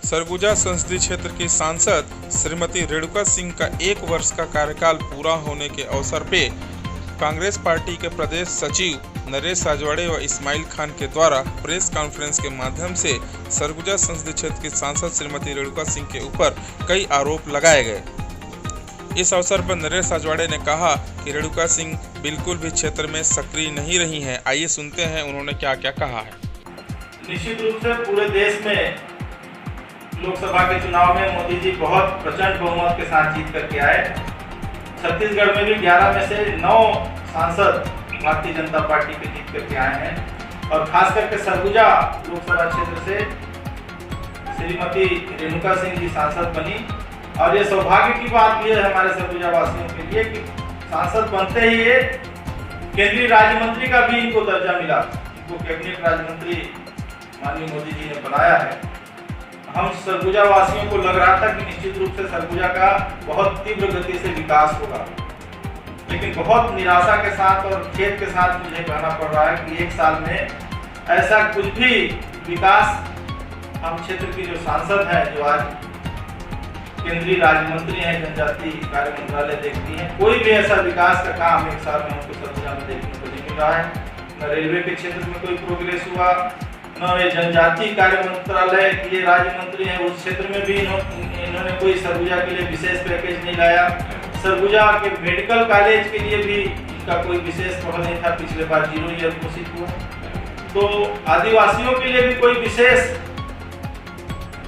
सरगुजा संसदीय क्षेत्र की सांसद श्रीमती रेणुका सिंह का 1 वर्ष का कार्यकाल पूरा होने के अवसर पे कांग्रेस पार्टी के प्रदेश सचिव नरेश राजवाड़े व इस्माइल खान के द्वारा प्रेस कॉन्फ्रेंस के माध्यम से सरगुजा संसदीय क्षेत्र की सांसद श्रीमती रेणुका सिंह के ऊपर कई आरोप लगाए गए। इस अवसर पर नरेश राजवाड़े ने कहा कि रेणुका सिंह बिल्कुल भी क्षेत्र में सक्रिय नहीं रही हैं। आइए सुनते हैं उन्होंने क्या क्या कहा है। निश्चित रूप से पूरे देश में लोकसभा के चुनाव में मोदी जी बहुत प्रचंड बहुमत के साथ जीत करके आए। छत्तीसगढ़ में भी 11 में से 9 सांसद भारतीय जनता पार्टी के जीत करके आए हैं और खास करके सरगुजा लोकसभा क्षेत्र से श्रीमती रेणुका सिंह जी सांसद बनी। और ये सौभाग्य की बात ये है हमारे सरगुजा वासियों के लिए कि सांसद बनते ही ये केंद्रीय राज्य मंत्री का भी इनको दर्जा मिला। इनको कैबिनेट राज्य मंत्री माननीय मोदी जी ने बनाया है। हम सरगुजा वासियों को लग रहा था कि निश्चित रूप से सरगुजा का बहुत तीव्र गति से विकास होगा, लेकिन बहुत निराशा के साथ और खेद के साथ मुझे कहना पड़ रहा है कि 1 साल में ऐसा कुछ भी विकास हम क्षेत्र की जो सांसद हैं, जो आज केंद्रीय राज्य मंत्री हैं, जनजाति कार्य मंत्रालय देखती हैं, कोई भी ऐसा विकास का काम 1 साल में हमको सरगुजा में देखने को नहीं मिल रहा है। न रेलवे के क्षेत्र में कोई प्रोग्रेस हुआ, न ये जनजाति कार्य मंत्रालय ये राज्य मंत्री हैं, उस क्षेत्र में भी इन्होंने कोई सरगुजा के लिए विशेष पैकेज नहीं लाया। सरगुजा के मेडिकल कॉलेज के लिए भी इनका कोई विशेष पहल नहीं था, पिछले बार 0 ईयर घोषित हुआ। तो आदिवासियों के लिए भी कोई विशेष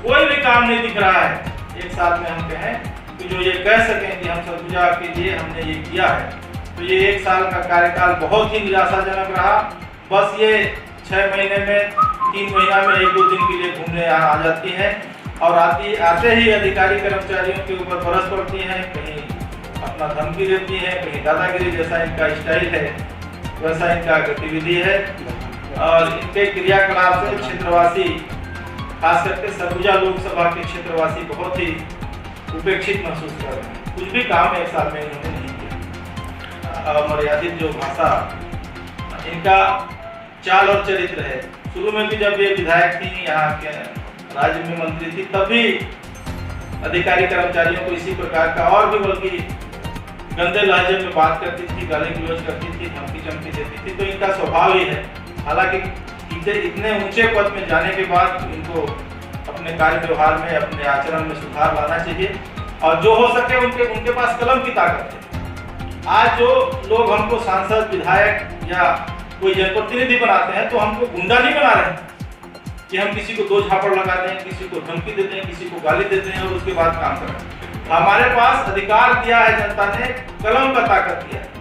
कोई भी काम नहीं दिख रहा है। 1 साल में हम कहें कि जो ये कह सकें कि हम सरगुजा के लिए हमने ये किया है, तो ये 1 साल का कार्यकाल बहुत ही निराशाजनक रहा। बस ये 6 महीने में 3 महीना में 1-2 दिन के लिए घूमने यहाँ आ जाती हैं और आते ही अधिकारी कर्मचारियों के ऊपर बरस पड़ती हैं, कहीं अपना धमकी देती हैं, कहीं दादागिरी जैसा इनका स्टाइल है, वैसा इनका गतिविधि है। और इनके क्रियाकलाप से क्षेत्रवासी, खास करके सरगुजा लोकसभा के क्षेत्रवासी बहुत ही उपेक्षित महसूस कर रहे हैं। कुछ भी काम 1 साल में इन्होंने नहीं किया। मर्यादित जो भाषा, इनका चाल और चरित्र है। शुरू में भी जब ये विधायक थी, यहाँ के राज्य में मंत्री थी, तब भी अधिकारी कर्मचारियों को इसी प्रकार का और भी बल्कि गंदे लहजे में बात करती थी, गाली गलौज करती थी, धमकी चमकी देती थी। तो इनका स्वभाव ही है। हालांकि इतने ऊंचे पद में जाने के बाद इनको अपने कार्य व्यवहार में, अपने आचरण में सुधार लाना चाहिए और जो हो सके उनके पास कलम की ताकत है। आज जो लोग हमको सांसद, विधायक या कोई जनप्रतिनिधि बनाते हैं, तो हमको गुंडा नहीं बना रहे हैं कि हम किसी को 2 झापड़ लगा दें, किसी को धमकी देते हैं, किसी को गाली देते हैं और उसके बाद काम करें। हमारे पास अधिकार दिया है जनता ने, कलम का ताकत दिया है।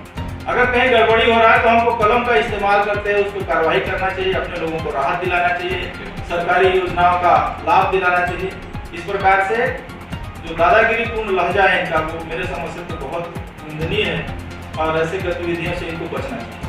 अगर कहीं गड़बड़ी हो रहा है तो हमको कलम का इस्तेमाल करते हैं, उसको कार्रवाई करना चाहिए, अपने लोगों को राहत दिलाना चाहिए, सरकारी योजनाओं का लाभ दिलाना चाहिए। इस प्रकार से जो दादागिरीपूर्ण लहजा है इनका, वो मेरे समझ से तो बहुत निंदनीय है और ऐसे गतिविधियों से इनको बचना चाहिए।